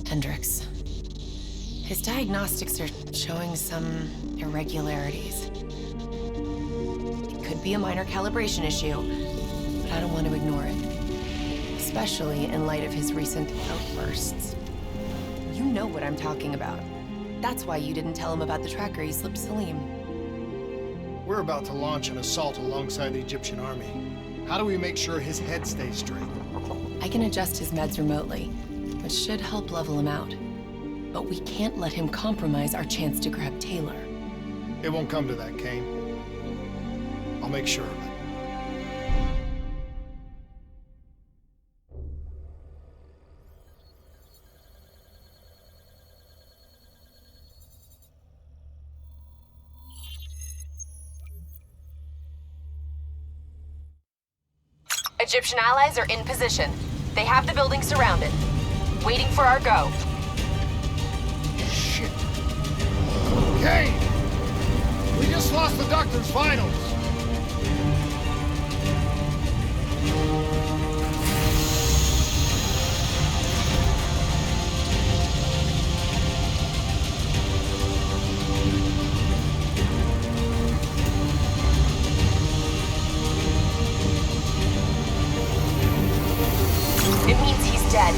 Hendricks. His diagnostics are showing some irregularities. It could be a minor calibration issue, but I don't want to ignore it. Especially in light of his recent outbursts. You know what I'm talking about. That's why you didn't tell him about the tracker he slipped Salim. We're about to launch an assault alongside the Egyptian army. How do we make sure his head stays straight? I can adjust his meds remotely, which should help level him out. But we can't let him compromise our chance to grab Taylor. It won't come to that, Kane. I'll make sure of it. Egyptian allies are in position. They have the building surrounded. Waiting for our go. Shit. Kane! We just lost the doctor's vitals! It means he's dead.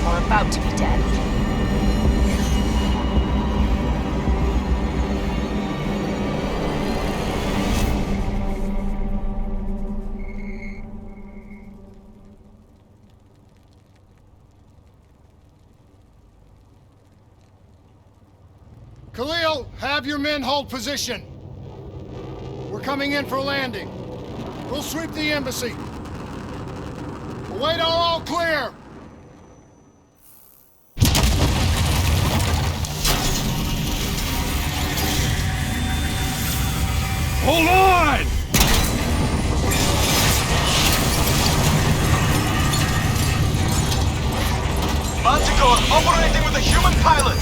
Or about to be dead. Khalil, have your men hold position. We're coming in for landing. We'll sweep the embassy. Await all clear. Hold on! Manticore operating with a human pilot!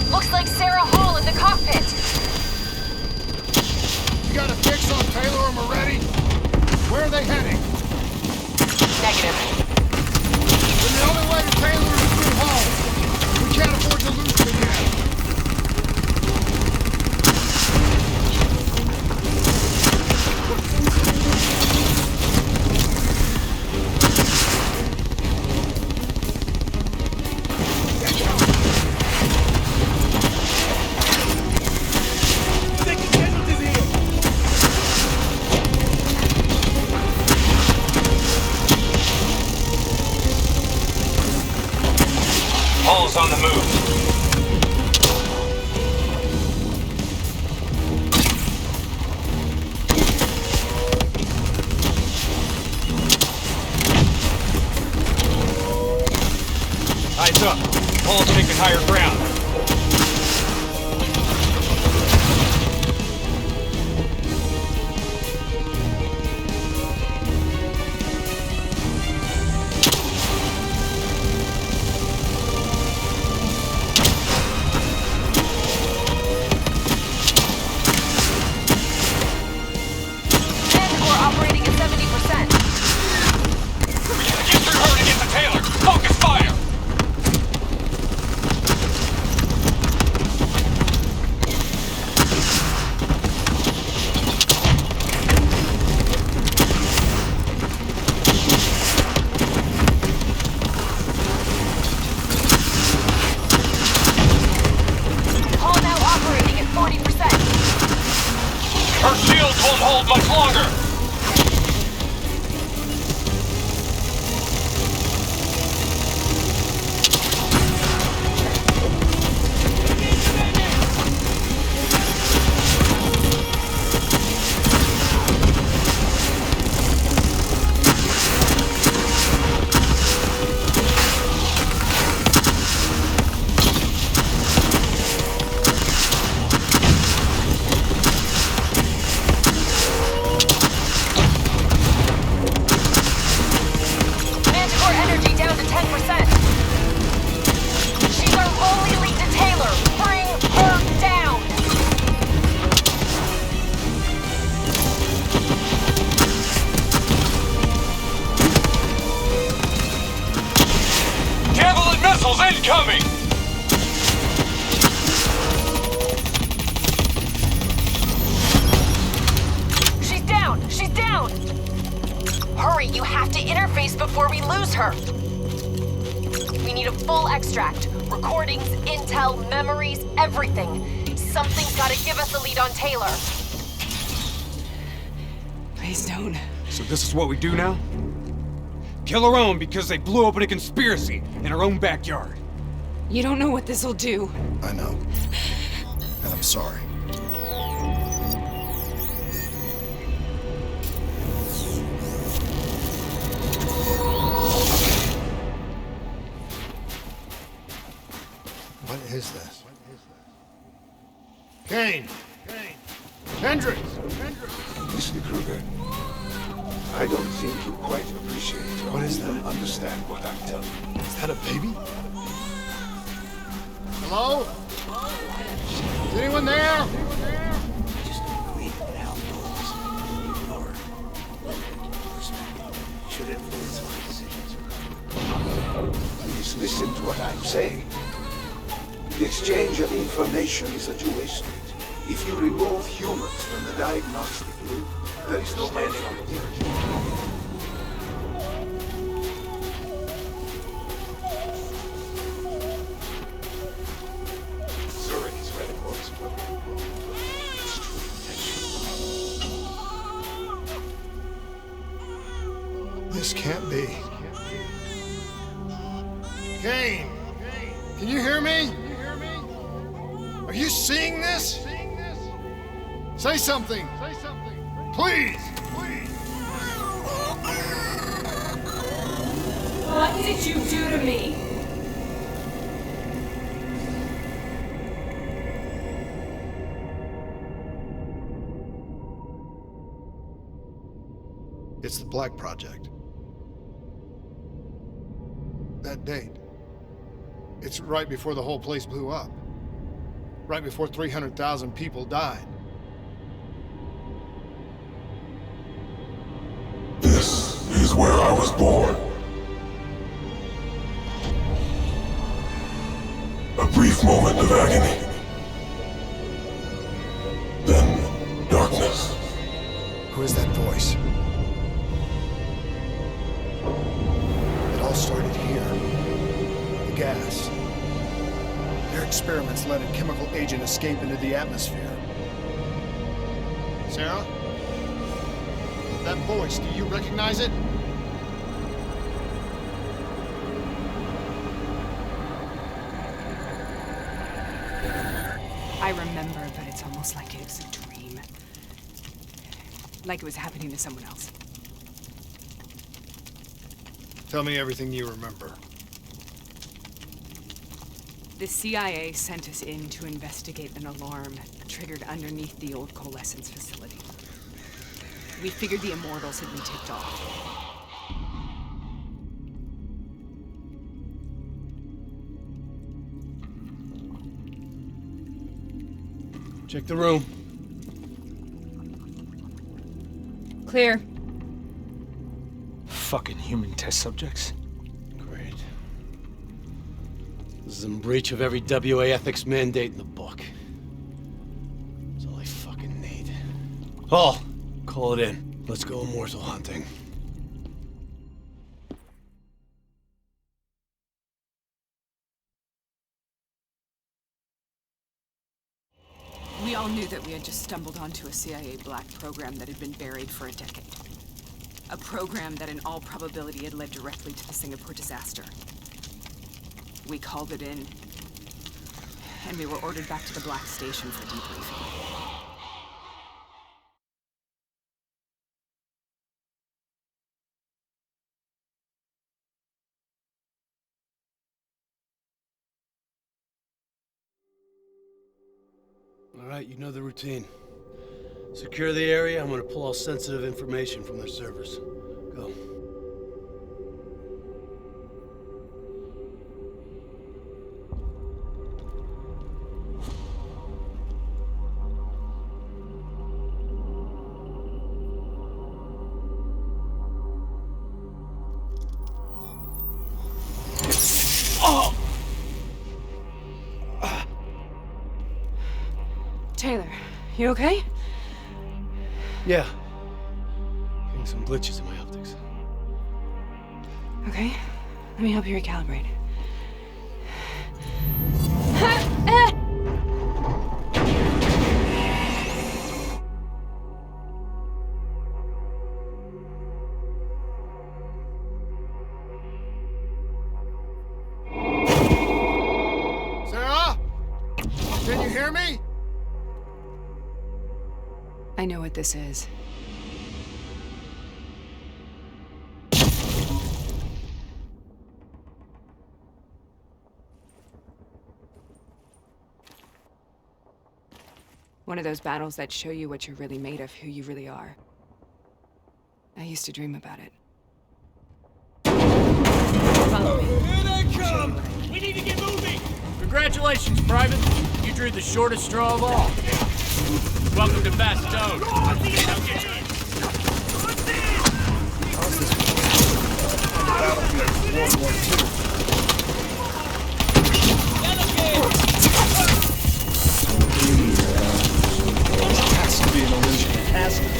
Looks like Sarah Hall in the cockpit. You got a fix on Taylor and Moretti? Where are they heading? Negative. Then the only way to Taylor is through Hall. We can't afford to lose them again. Hall's on the move. Eyes up. Hall's taking higher ground. incoming! She's down! She's down! Hurry, you have to interface before we lose her! We need a full extract. Recordings, intel, memories, everything. Something's gotta give us a lead on Taylor. Please don't. So this is what we do now? Kill our own because they blew open a conspiracy in our own backyard. You don't know what this'll do. I know. And I'm sorry. What is this? Kane! Hendricks! Mr. Kruger, I don't think you quite appreciate or What is that? even understand what I'm telling you. Is that a baby? Hello? Is anyone there? Just wait and help those you ignore. Perspective should influence our decisions. Please listen to what I'm saying. The exchange of information is a two-way street. If you remove humans from the diagnostic loop, there is no man on the earth. Zurich's records will its true potential. This can't be. Kane! Can you hear me? Are you seeing this? Say something! Please! What did you do to me? It's the Black Project. That date. It's right before the whole place blew up. Right before 300,000 people died. This is where I was born. A brief moment of agony. Then darkness. Who is that voice? It all started here. The gas. Their experiments let a chemical agent escape into the atmosphere. Sarah? That voice, do you recognize it? I remember, but it's almost like it was a dream. Like it was happening to someone else. Tell me everything you remember. The CIA sent us in to investigate an alarm triggered underneath the old coalescence facility. We figured the Immortals had been tipped off. Check the room. Clear. Fucking human test subjects. Great. This is in breach of every WA ethics mandate in the book. That's all I fucking need. Hall, call it in. Let's go immortal hunting. We all knew that we had just stumbled onto a CIA black program that had been buried for a decade. A program that in all probability had led directly to the Singapore disaster. We called it in, and we were ordered back to the Black Station for debriefing. All right, you know the routine. Secure the area. I'm gonna pull all sensitive information from their servers. Go. Taylor, you okay? Yeah. Getting some glitches in my optics. Okay, let me help you recalibrate. Sarah? Can you hear me? I know what this is. One of those battles that show you what you're really made of, who you really are. I used to dream about it. Follow me. Here they come! We need to get moving! Congratulations, Private. You drew the shortest straw of all. Welcome to Bastogne. Now get your... Battlefield of World War II. It has to be an illusion. It has to be.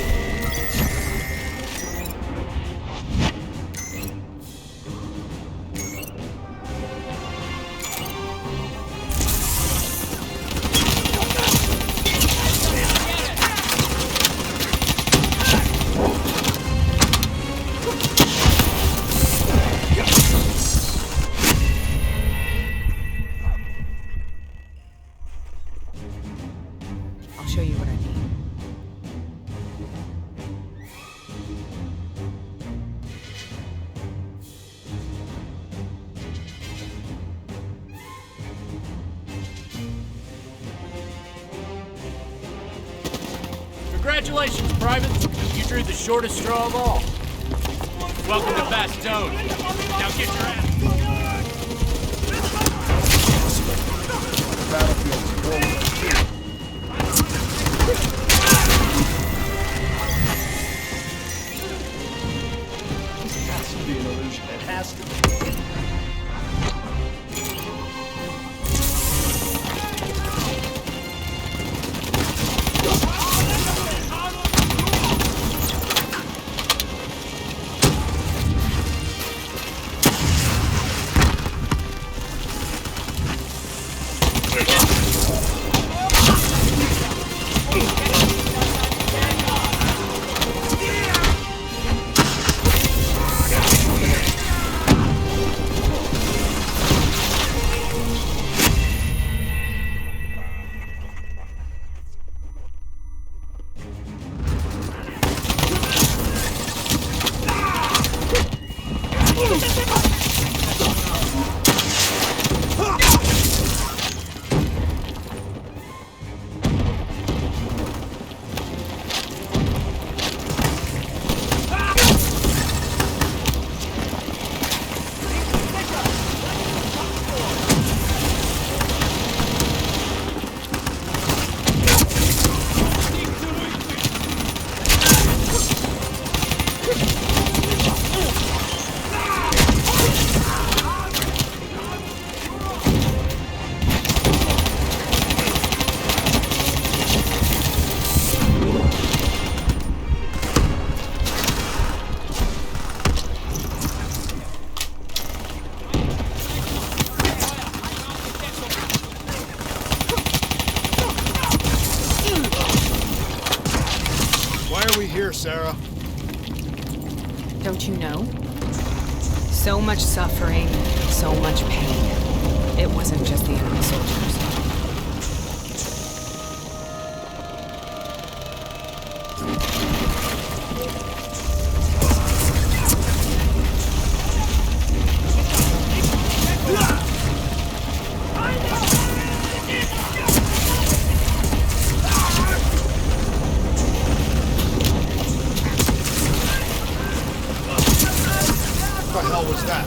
I'll show you what I mean. Congratulations, Private. You drew the shortest straw of all. Welcome to Bastogne. Now get your ass... Battlefield of World War II. It has to be an illusion. It has to be. Here, Sarah. Don't you know? So much suffering, so much pain. It wasn't just the enemy soldiers. What the hell was that?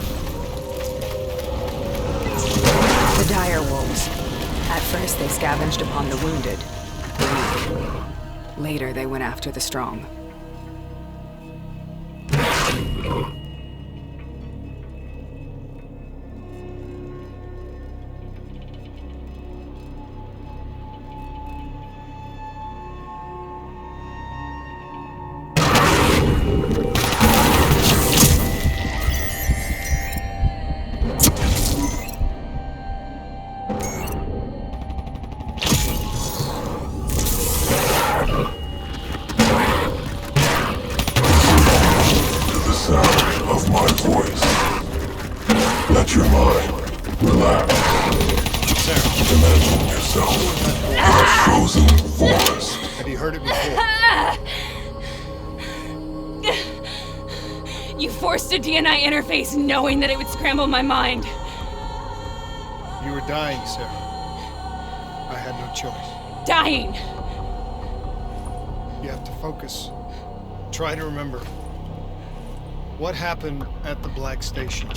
The dire wolves. At first, they scavenged upon the wounded. Later, they went after the strong. my voice. Let your mind relax. Imagine yourself in a frozen forest. Have you heard it before? You forced a DNI interface knowing that it would scramble my mind. You were dying, Sarah. I had no choice. Dying! You have to focus. Try to remember. What happened at the Black Station?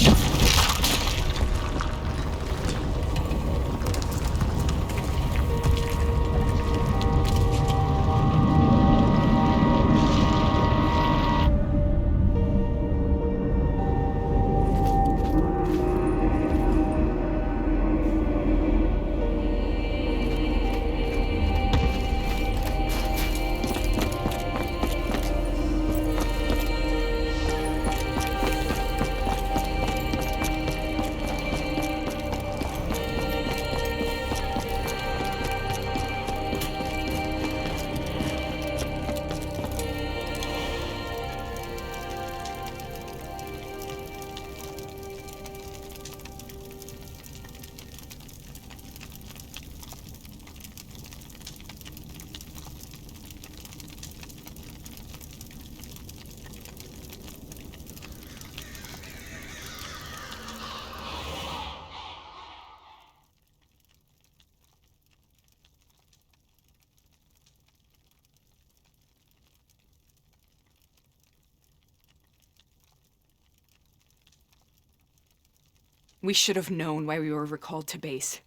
We should have known why we were recalled to base.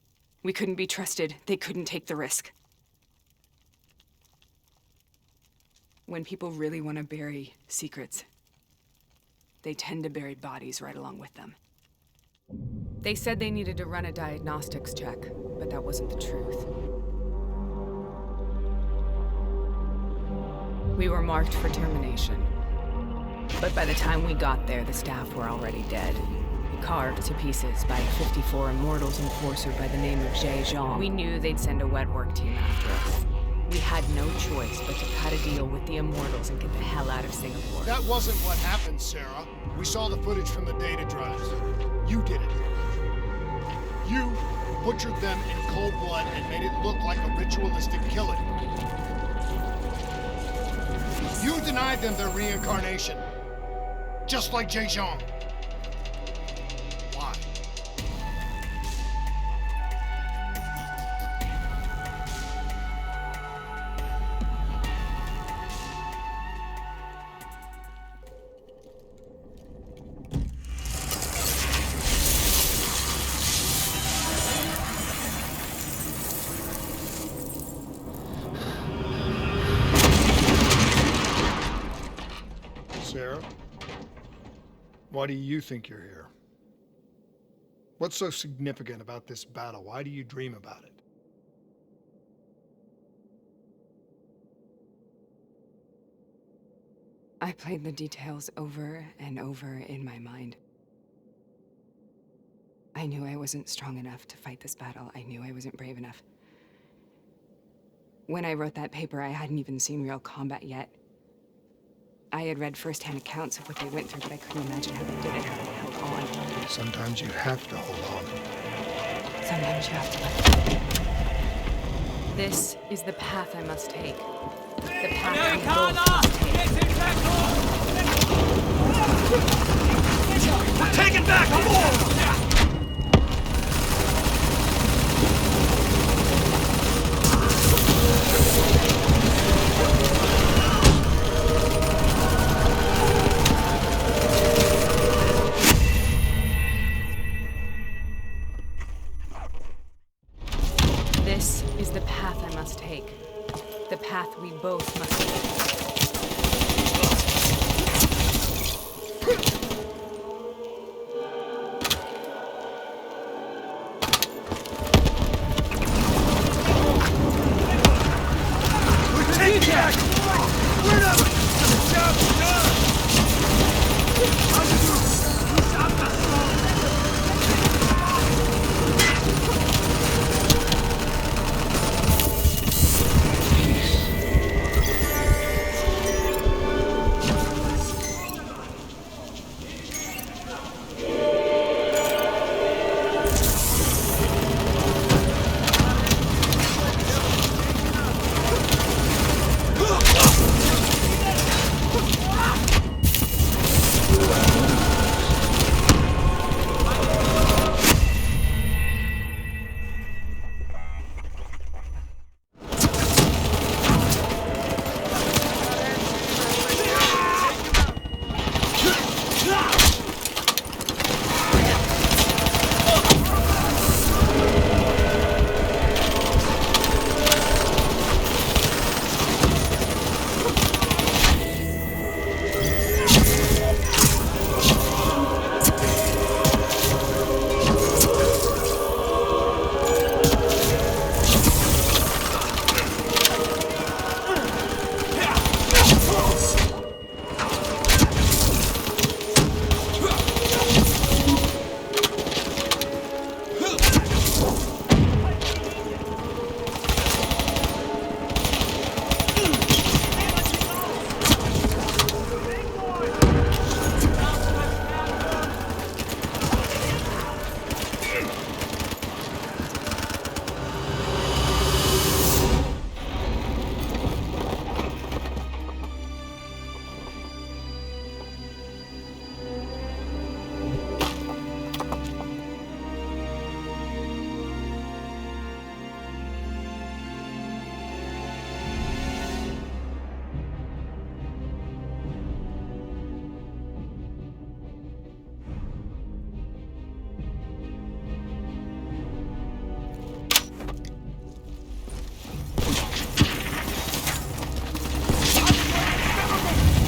We couldn't be trusted. They couldn't take the risk. When people really want to bury secrets, they tend to bury bodies right along with them. They said they needed to run a diagnostics check, but that wasn't the truth. We were marked for termination. But by the time we got there, the staff were already dead. Carved to pieces by a 54 Immortals enforcer by the name of Zhejiang. We knew they'd send a wet work team after us. We had no choice but to cut a deal with the Immortals and get the hell out of Singapore. That wasn't what happened, Sarah. We saw the footage from the data drives. You did it. You butchered them in cold blood and made it look like a ritualistic killing. You denied them their reincarnation. Just like Zhejiang. Why? Sarah, why do you think you're here? What's so significant about this battle? Why do you dream about it? I played the details over and over in my mind. I knew I wasn't strong enough to fight this battle. I knew I wasn't brave enough. When I wrote that paper, I hadn't even seen real combat yet. I had read first-hand accounts of what they went through, but I couldn't imagine how they did it, how they held on. Sometimes you have to hold on. Sometimes you have to let go. This is the path I must take. The path we both must take. We're taking back the wall! This is the path I must take. The path we both must take.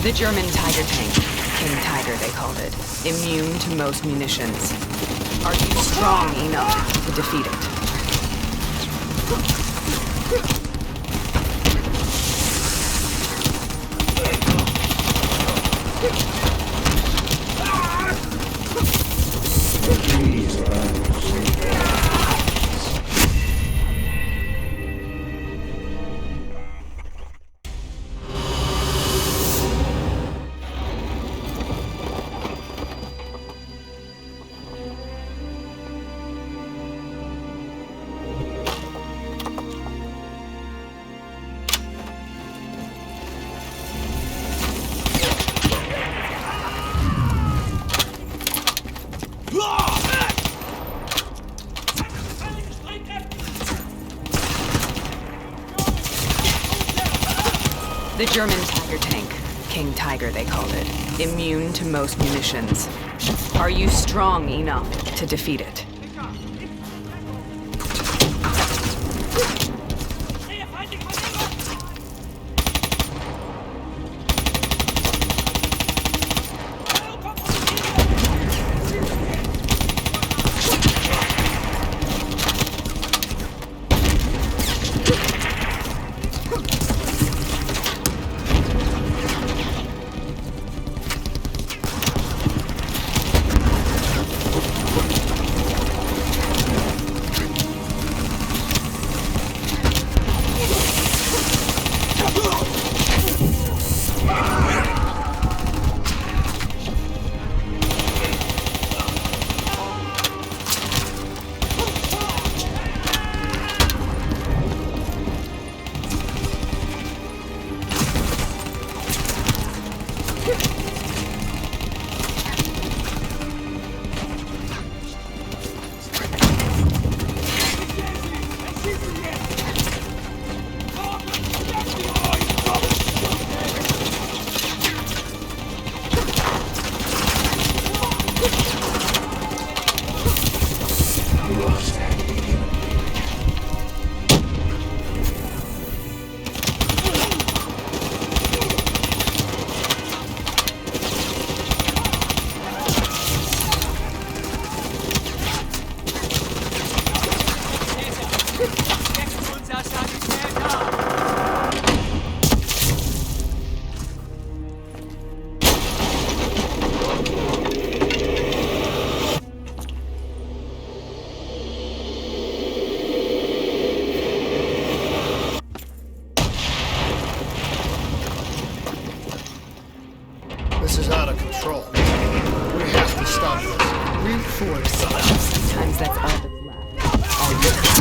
The German Tiger tank. King Tiger, they called it. Immune to most munitions. Are you strong enough to defeat it? The German Tiger tank. King Tiger, they called it. Immune to most munitions. Are you strong enough to defeat it? This is out of control. We have to stop this. Brute force. Sometimes that's all that's left. All you have.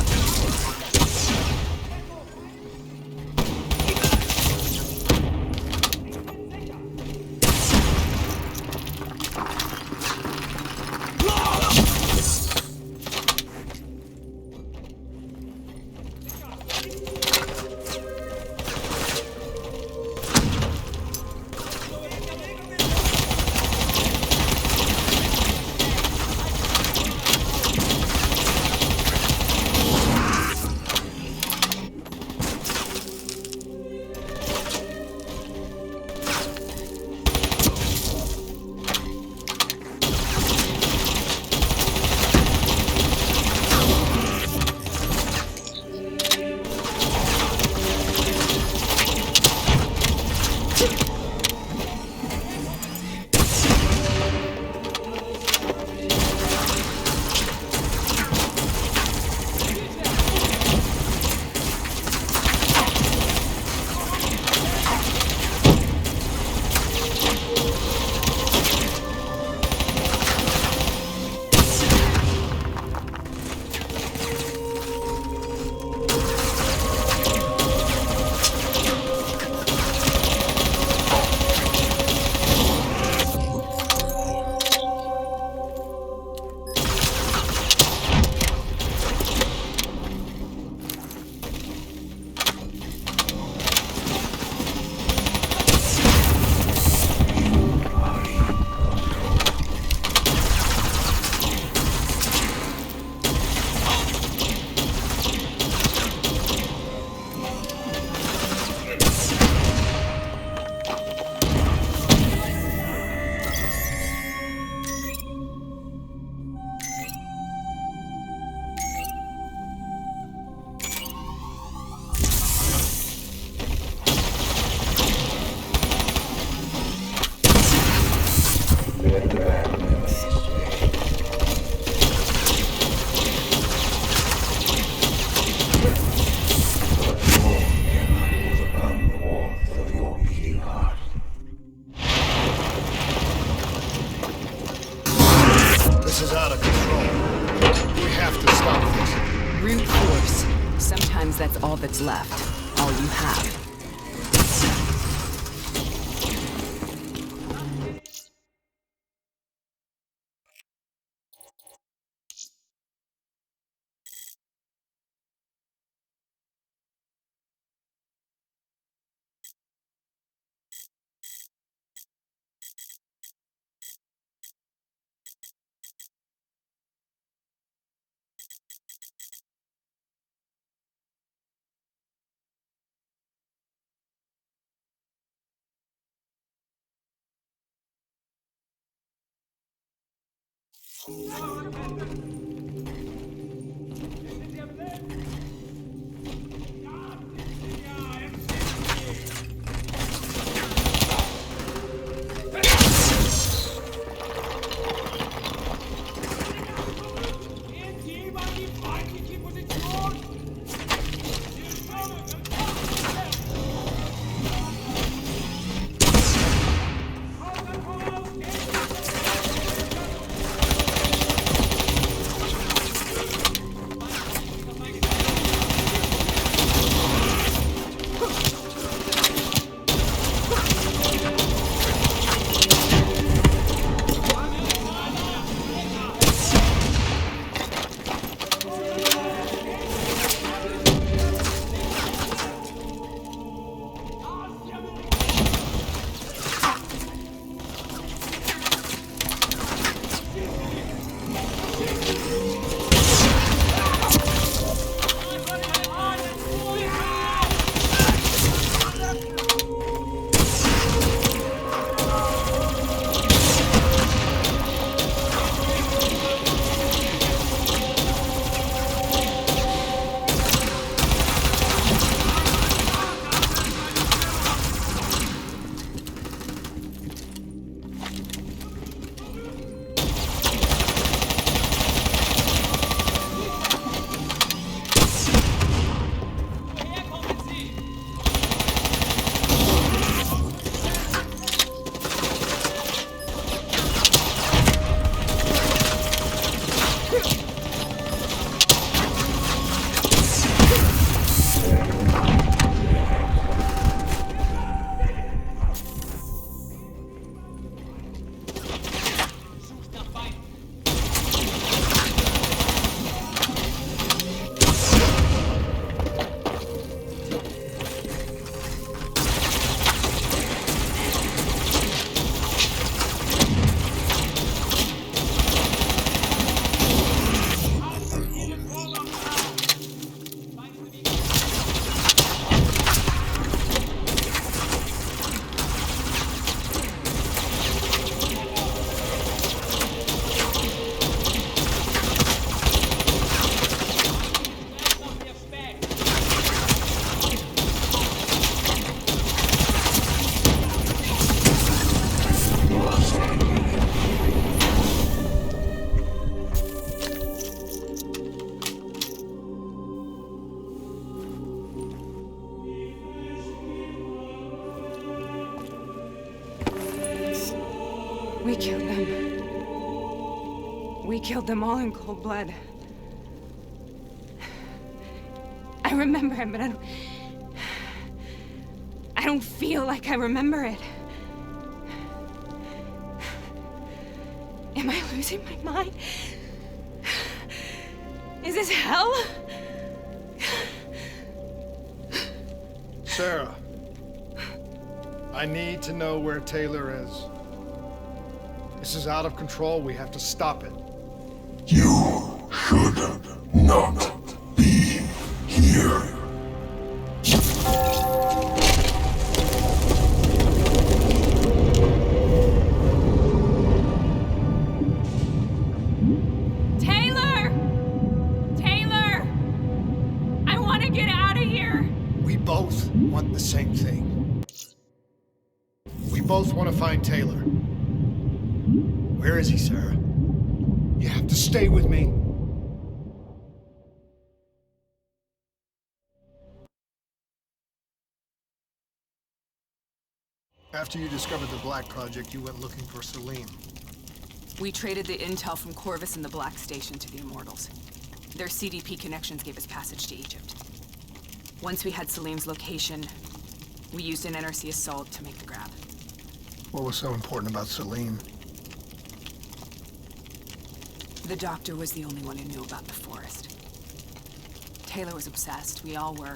This is out of control. We have to stop this. Brute force. Sometimes that's all that's left. All you have. We killed them. We killed them all in cold blood. I remember it, but I don't feel like I remember it. Am I losing my mind? Is this hell? Sarah, I need to know where Taylor is. This is out of control. We have to stop it. You should not be here. Taylor! Taylor! I want to get out of here! We both want the same thing. We both want to find Taylor. Where is he, Sarah? You have to stay with me. After you discovered the Black Project, you went looking for Salim. We traded the intel from Corvus and the Black Station to the Immortals. Their CDP connections gave us passage to Egypt. Once we had Salim's location, we used an NRC assault to make the grab. What was so important about Salim? The doctor was the only one who knew about the forest. Taylor was obsessed. We all were.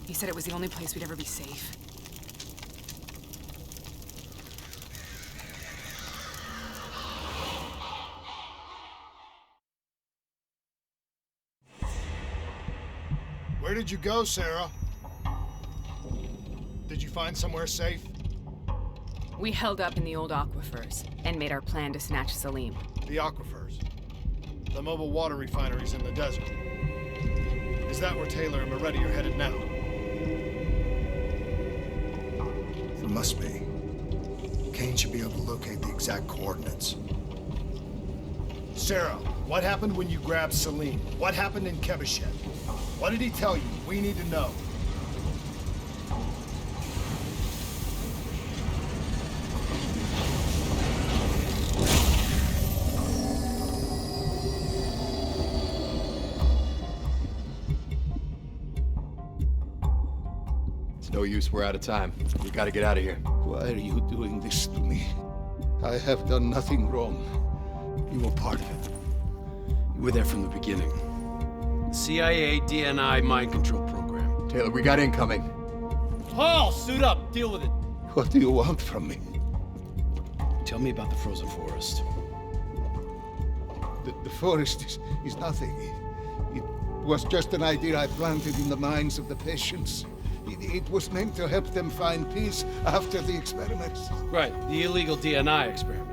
He said it was the only place we'd ever be safe. Where did you go, Sarah? Did you find somewhere safe? We held up in the old aquifers and made our plan to snatch Salim. The aquifers. The mobile water refineries in the desert. Is that where Taylor and Moretti are headed now? It must be. Kane should be able to locate the exact coordinates. Sarah, what happened when you grabbed Salim? What happened in Kebechet? What did he tell you? We need to know. It's no use, we're out of time. We gotta get out of here. Why are you doing this to me? I have done nothing wrong. You were part of it. You were there from the beginning. CIA DNI mind control program. Taylor, we got incoming. Paul, suit up. Deal with it. What do you want from me? Tell me about the frozen forest. The forest is nothing. It was just an idea I planted in the minds of the patients. It was meant to help them find peace after the experiments. Right, the illegal DNI experiment.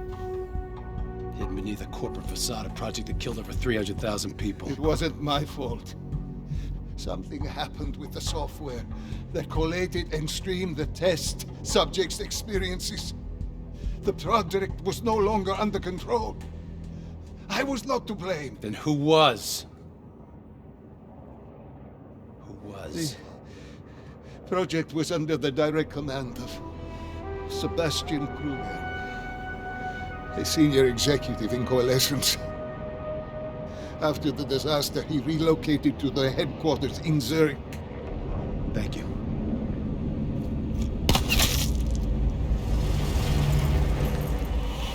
Hidden beneath a corporate facade, a project that killed over 300,000 people. It wasn't my fault. Something happened with the software that collated and streamed the test subjects' experiences. The project was no longer under control. I was not to blame. Then who was? Who was? The project was under the direct command of Sebastian Kruger, a senior executive in Coalescence. After the disaster, he relocated to the headquarters in Zurich. Thank you.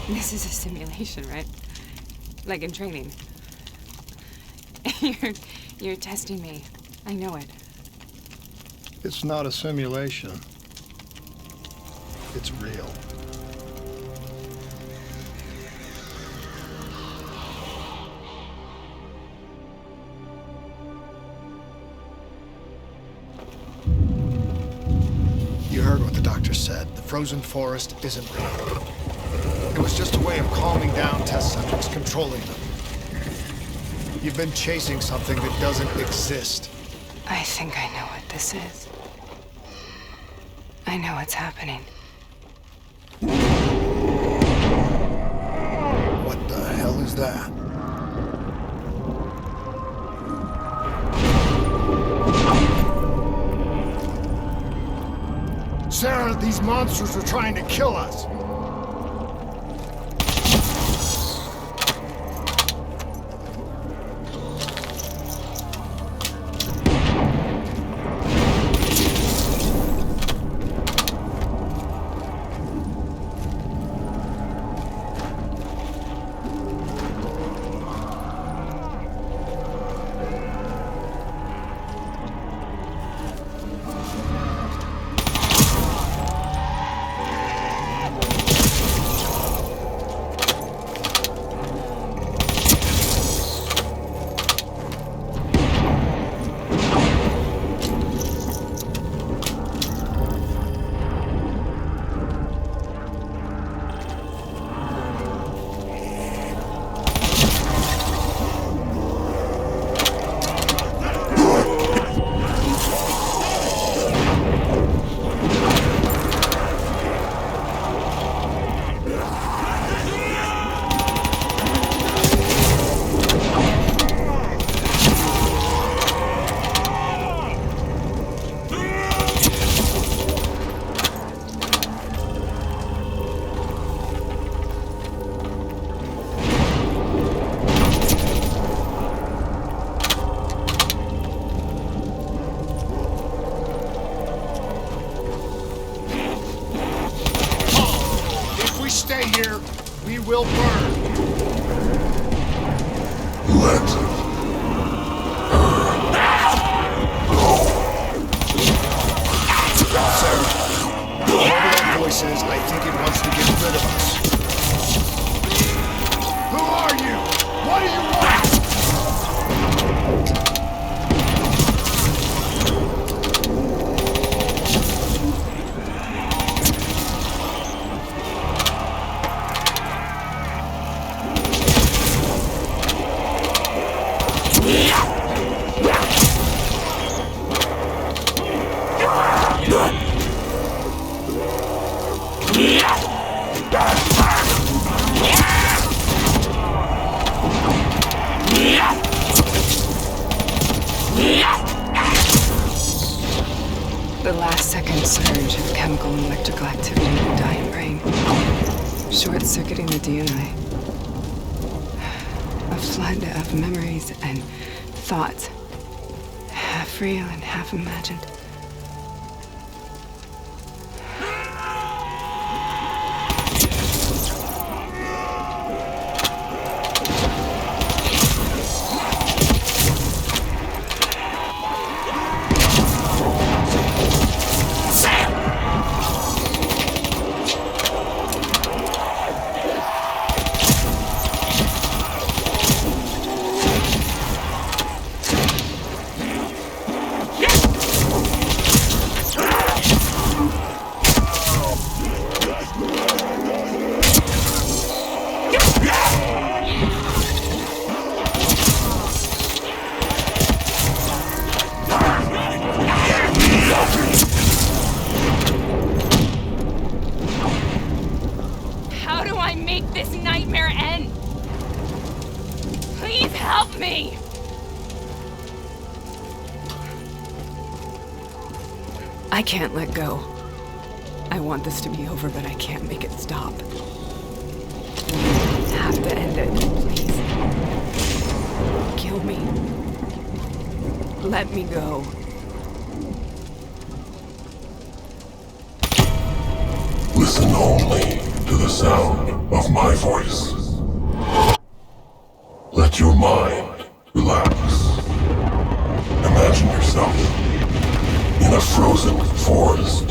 This is a simulation, right? Like in training. You're testing me. I know it. It's not a simulation. It's real. You heard what the doctor said. The frozen forest isn't real. It was just a way of calming down test subjects, controlling them. You've been chasing something that doesn't exist. I think I know what this is. I know what's happening. What the hell is that? Sarah, these monsters are trying to kill us. Let her Whatever that voice is, I think it wants to get rid of us. Who are you? What do you want? The last-second surge of chemical and electrical activity in the dying brain, short-circuiting the DNA. A flood of memories and thoughts, half real and half imagined. How do I make this nightmare end? Please help me! I can't let go. I want this to be over, but I can't make it stop. You have to end it, please. Kill me. Let me go. listen only to the sound of my voice. Let your mind relax. Imagine yourself in a frozen forest.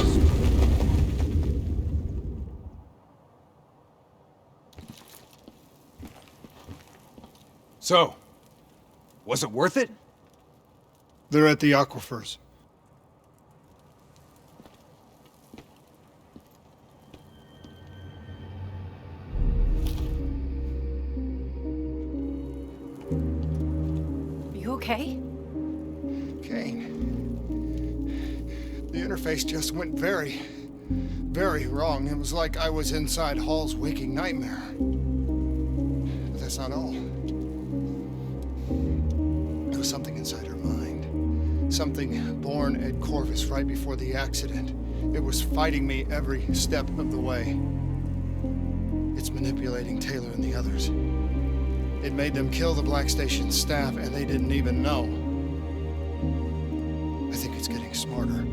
So, was it worth it? They're at the aquifers. You okay? Kane. The interface just went very wrong. It was like I was inside Hall's waking nightmare. But that's not all. There was something inside her mind. Something born at Corvus right before the accident. It was fighting me every step of the way. It's manipulating Taylor and the others. It made them kill the Black Station staff, and they didn't even know. I think it's getting smarter.